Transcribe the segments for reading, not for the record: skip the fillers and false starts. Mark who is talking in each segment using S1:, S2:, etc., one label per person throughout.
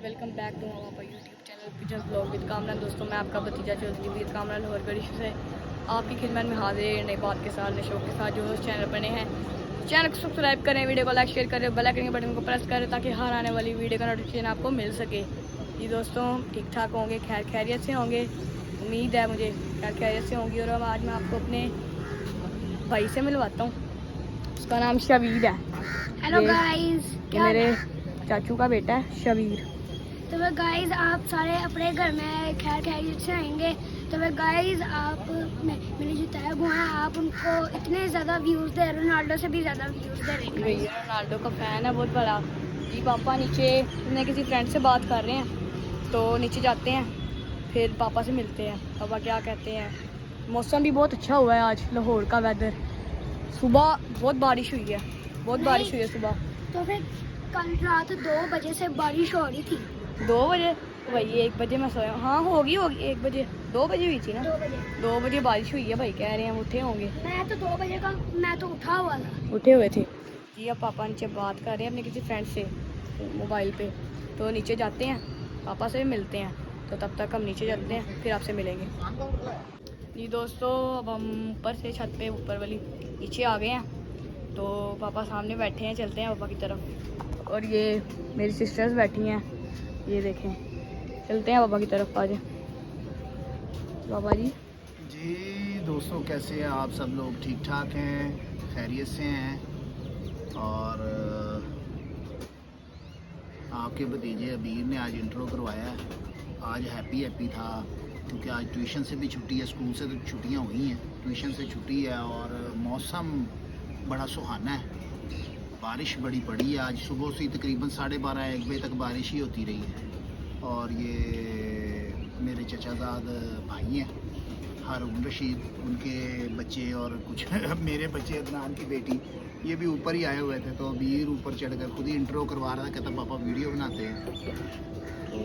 S1: Welcome back to हमारा YouTube channel pigeon blog with Kamran. दोस्तों मैं आपका भतीजा चौधरी विद कामरान लाहौर गढ़ी से आपकी खिदमत में हाजिर नई बात के साथ नए शौक के साथ। जो उस चैनल पर नए हैं चैनल को सब्सक्राइब करें, वीडियो को लाइक शेयर करें, बेल आइकन के बटन को प्रेस करें ताकि हर आने वाली वीडियो का नोटिफिकेशन आपको मिल सके। जी दोस्तों ठीक ठाक होंगे, खैर खैरियत से होंगे, उम्मीद है मुझे खैर खैरियत से होंगी। और अब आज मैं आपको अपने भाई से मिलवाता हूँ, उसका नाम शबीर है।
S2: हेलो गाइस,
S1: ये मेरे चाचू का बेटा है शबीर।
S2: तो वे गाइस आप सारे अपने घर में खैर खैरियत से आएंगे। तो वे गाइस आप मेरे जो तैग हुए हैं आप उनको इतने ज़्यादा व्यूज़ दे, रोनाल्डो से भी ज़्यादा व्यूज़ दे रहे हैं।
S1: भैया रोनाल्डो का फ़ैन है बहुत बड़ा। जी पापा नीचे मैं किसी फ्रेंड से बात कर रहे हैं तो नीचे जाते हैं, फिर पापा से मिलते हैं। पापा क्या कहते हैं। मौसम भी बहुत अच्छा हुआ है आज, लाहौर का वेदर। सुबह बहुत बारिश हुई है, बहुत बारिश हुई है सुबह।
S2: तो फिर कल रात 2 बजे से बारिश हो रही थी।
S1: 2 बजे भाई 1 बजे मैं सोया। हाँ होगी 1 बजे, 2 बजे हुई थी ना।
S2: 2 बजे
S1: 2 बजे बारिश हुई है भाई, कह रहे हैं उठे होंगे।
S2: मैं तो 2 बजे का मैं तो उठा हुआ था।
S1: उठे हुए थे जी। अब पापा नीचे बात कर रहे हैं अपने किसी फ्रेंड से मोबाइल पे, तो नीचे जाते हैं, पापा से मिलते हैं। तो तब तक हम नीचे चलते हैं, फिर आपसे मिलेंगे। जी दोस्तों अब हम ऊपर से छत पे ऊपर वाली नीचे आ गए हैं, तो पापा सामने बैठे हैं, चलते हैं पापा की तरफ। और ये मेरी सिस्टर्स बैठी हैं, ये देखें, चलते हैं पापा की तरफ। आज पापा जी।
S3: जी दोस्तों कैसे हैं आप सब लोग? ठीक ठाक हैं, खैरियत से हैं। और आपके भतीजे अबीर ने आज इंट्रो करवाया है। आज हैप्पी था क्योंकि आज ट्यूशन से भी छुट्टी है, स्कूल से तो छुट्टियां हुई हैं, ट्यूशन से छुट्टी है। और मौसम बड़ा सुहाना है, बारिश बड़ी पड़ी है आज सुबह से। तकरीबन 12:30-1 बजे तक बारिश ही होती रही है। और ये मेरे चचाजाद भाई हैं हारून रशीद, उनके बच्चे और कुछ मेरे बच्चे, अदनान की बेटी, ये भी ऊपर ही आए हुए थे। तो अबीर ऊपर चढ़कर खुद ही इंट्रो करवा रहा था, कहता पापा वीडियो बनाते हैं। तो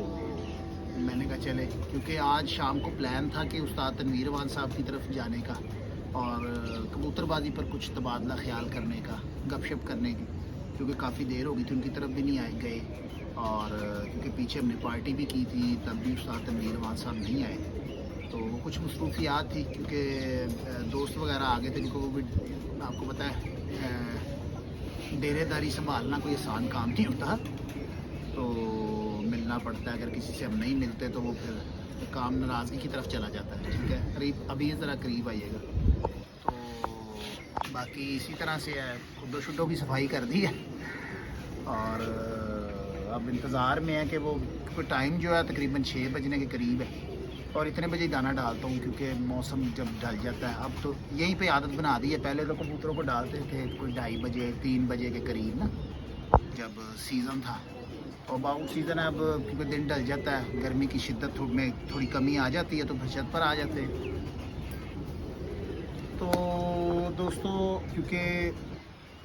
S3: मैंने कहा चले, क्योंकि आज शाम को प्लान था कि उस्ताद तनवीर वान साहब की तरफ जाने का और कबूतरबाजी पर कुछ तबादला ख्याल करने का, गपशप करने की, क्योंकि काफ़ी देर हो गई थी उनकी तरफ भी नहीं आए गए। और क्योंकि पीछे हमने पार्टी भी की थी, तब भी उस्ताद तनवीर वान साहब नहीं आए, तो कुछ मसरूफियात थी, क्योंकि दोस्त वगैरह आ गए थे जिनको, वो भी आपको पता है डेरेदारी संभालना कोई आसान काम नहीं होता, तो मिलना पड़ता है। अगर किसी से हम नहीं मिलते तो वो फिर काम नाराज़गी की तरफ चला जाता है। ठीक है, करीब अभी ज़रा करीब आइएगा। तो बाकी इसी तरह से है, खुदो शुद्दों की सफाई कर दी है और अब इंतज़ार में है कि वो कोई टाइम जो है तकरीबन 6 बजने के करीब है। और इतने बजे दाना डालता हूँ क्योंकि मौसम जब ढल जाता है, अब तो यहीं पे आदत बना दी है। पहले तो कबूतरों को डालते थे कोई 2:30 बजे 3 बजे के करीब ना, जब सीज़न था। और बाउट सीज़न है अब, क्योंकि दिन ढल जाता है, गर्मी की शिद्दत में थोड़ी कमी आ जाती है, तो फिर छत पर आ जाते हैं। तो दोस्तों क्योंकि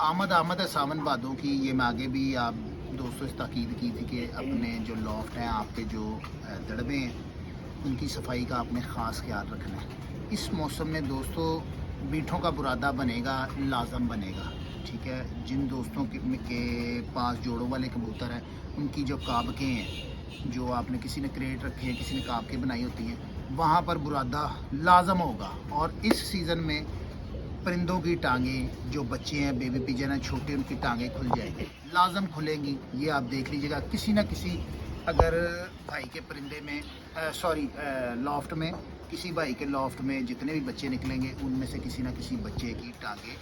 S3: आमद है सावन भादों की, ये मैं आगे भी आप दोस्तों से ताकीद की थी कि अपने जो लॉफ्ट हैं, आपके जो दड़बे हैं, उनकी सफाई का आपने ख़ास ख्याल रखना है। इस मौसम में दोस्तों बीठों का बुरादा बनेगा, लाजम बनेगा। ठीक है, जिन दोस्तों के पास जोड़ों वाले कबूतर हैं, उनकी जो काबकें हैं, जो आपने किसी ने क्रेट रखे हैं, किसी ने काबकें बनाई होती हैं, वहाँ पर बुरादा लाजम होगा। और इस सीज़न में परिंदों की टांगें, जो बच्चे हैं, बेबी पिजन हैं छोटे, उनकी टांगें खुल जाएंगी, लाजम खुलेंगी। ये आप देख लीजिएगा, किसी ना किसी, अगर भाई के परिंदे में लॉफ्ट में, किसी भाई के लॉफ्ट में जितने भी बच्चे निकलेंगे, उनमें से किसी ना किसी बच्चे की टांगें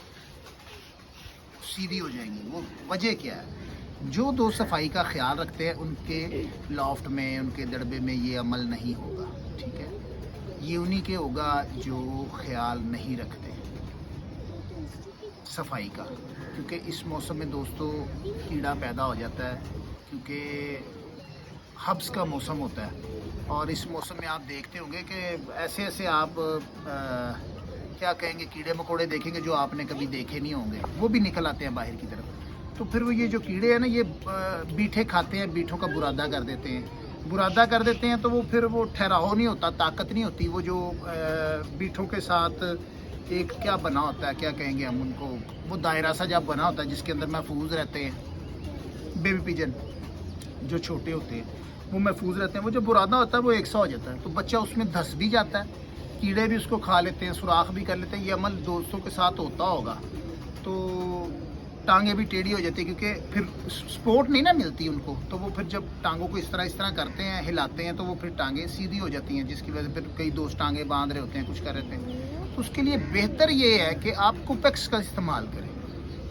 S3: सीधी हो जाएंगी। वो वजह क्या है? जो दोस्त सफाई का ख्याल रखते हैं, उनके लॉफ्ट में, उनके दड़बे में ये अमल नहीं होगा। ठीक है, ये उन्हीं के होगा जो ख्याल नहीं रखते सफाई का, क्योंकि इस मौसम में दोस्तों कीड़ा पैदा हो जाता है, क्योंकि हब्स का मौसम होता है। और इस मौसम में आप देखते होंगे कि ऐसे ऐसे आप क्या कहेंगे, कीड़े मकोड़े देखेंगे जो आपने कभी देखे नहीं होंगे, वो भी निकल आते हैं बाहर की तरफ। तो फिर वो ये जो कीड़े हैं ना, ये बीठे खाते हैं, बीठों का बुरादा कर देते हैं, तो वो फिर वो ठहराव नहीं होता, ताकत नहीं होती। वो जो बीठों के साथ एक क्या बना होता है, क्या कहेंगे हम उनको, वो दायरा सा जब बना होता है जिसके अंदर महफूज रहते हैं बेबी पिजन, जो छोटे होते हैं वो महफूज रहते हैं। वो जो बुरादा होता है वो 100 हो जाता है, तो बच्चा उसमें धंस भी जाता है, कीड़े भी उसको खा लेते हैं, सुराख भी कर लेते हैं। ये अमल दोस्तों के साथ होता होगा, तो टांगे भी टेढ़ी हो जाती है, क्योंकि फिर सपोर्ट नहीं ना मिलती उनको। तो वो फिर जब टांगों को इस तरह करते हैं, हिलाते हैं, तो वो फिर टांगे सीधी हो जाती हैं, जिसकी वजह से फिर कई दोस्त टांगे बांध रहे होते हैं, कुछ कर रहे हैं। तो उसके लिए बेहतर ये है कि आप कुपेक्स का इस्तेमाल करें,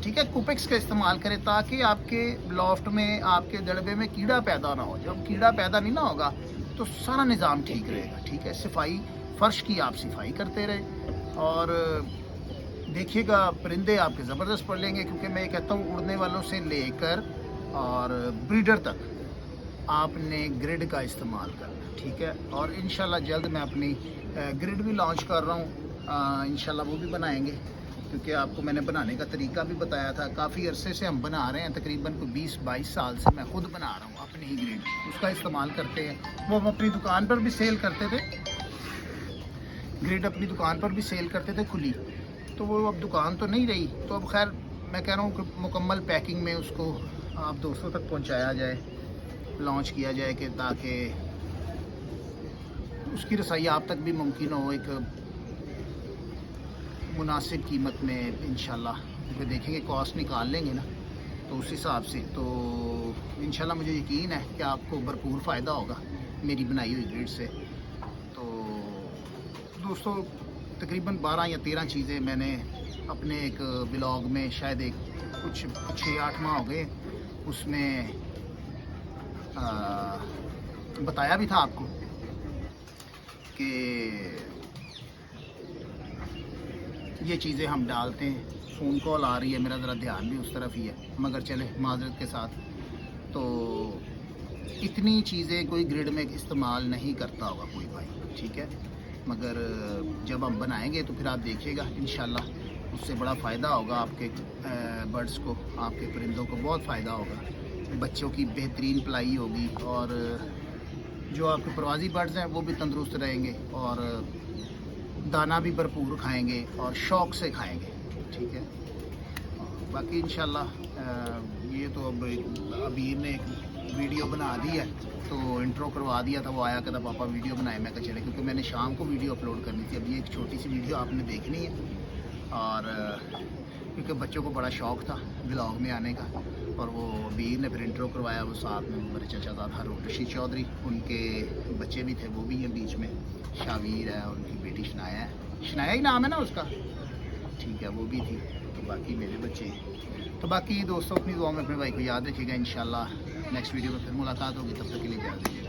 S3: ठीक है। कुपेक्स का इस्तेमाल करें ताकि आपके लॉफ्ट में, आपके दड़बे में कीड़ा पैदा ना हो। जब कीड़ा पैदा नहीं ना होगा तो सारा निज़ाम ठीक रहेगा, ठीक है। सफाई, फ़र्श की आप सफाई करते रहें और देखिएगा परिंदे आपके ज़बरदस्त पड़ लेंगे, क्योंकि मैं ये कहता हूँ उड़ने वालों से लेकर और ब्रीडर तक आपने ग्रिड का इस्तेमाल करना, ठीक है। और इंशाल्लाह जल्द मैं अपनी ग्रिड भी लॉन्च कर रहा हूँ, इंशाल्लाह वो भी बनाएंगे, क्योंकि आपको मैंने बनाने का तरीका भी बताया था। काफ़ी अरसे से हम बना रहे हैं, तकरीबन को 20-22 साल से मैं खुद बना रहा हूँ अपनी ही ग्रिड, उसका इस्तेमाल करते हैं। वो हम अपनी दुकान पर भी सेल करते थे, ग्रिड अपनी दुकान पर भी सेल करते थे खुली, तो वो अब दुकान तो नहीं रही। तो अब खैर मैं कह रहा हूँ कि मुकम्मल पैकिंग में उसको आप दोस्तों तक पहुँचाया जाए, लॉन्च किया जाए, कि ताकि उसकी रसाई आप तक भी मुमकिन हो एक मुनासिब कीमत में इंशाल्लाह। क्योंकि देखेंगे कॉस्ट निकाल लेंगे ना, तो उस हिसाब से तो इंशाल्लाह मुझे यकीन है कि आपको भरपूर फ़ायदा होगा मेरी बनाई हुई ग्रिड से। तो दोस्तों तकरीबन 12 या 13 चीज़ें मैंने अपने एक ब्लॉग में, शायद एक कुछ 6-8 माह हो गए, उसमें बताया भी था आपको कि ये चीज़ें हम डालते हैं। फ़ोन कॉल आ रही है, मेरा ज़रा ध्यान भी उस तरफ ही है, मगर चले माजरत के साथ। तो इतनी चीज़ें कोई ग्रिड में इस्तेमाल नहीं करता होगा कोई भाई, ठीक है। मगर जब हम बनाएंगे तो फिर आप देखिएगा इंशाल्लाह उससे बड़ा फ़ायदा होगा आपके बर्ड्स को, आपके परिंदों को बहुत फ़ायदा होगा। बच्चों की बेहतरीन पलाई होगी और जो आपके प्रवासी बर्ड्स हैं वो भी तंदुरुस्त रहेंगे और दाना भी भरपूर खाएंगे और शौक़ से खाएंगे, ठीक है। बाकी इंशाल्लाह ये तो अब अबीर ने एक वीडियो बना दी है, तो इंट्रो करवा दिया था। वो आया कहता पापा वीडियो बनाए, मैं कहा चले, क्योंकि मैंने शाम को वीडियो अपलोड करनी थी। अब ये एक छोटी सी वीडियो आपने देखनी है, और क्योंकि बच्चों को बड़ा शौक़ था ब्लॉग में आने का, और वो अबीर ने फिर इंट्रो करवाया। वो साथ में मेरे चचा साहब हारून रशीद चौधरी, उनके बच्चे भी थे, वो भी हैं बीच में, शावीर है, उनकी बेटी शनाया है, शनाया ही नाम है ना उसका, ठीक है, वो भी थी। तो बाकी मेरे बच्चे हैं। तो बाकी दोस्तों अपनी दुआ में अपने भाई को याद रखिएगा। इंशाल्लाह नेक्स्ट वीडियो में फिर मुलाकात होगी, तब तक के लिए इजाज़त दीजिए।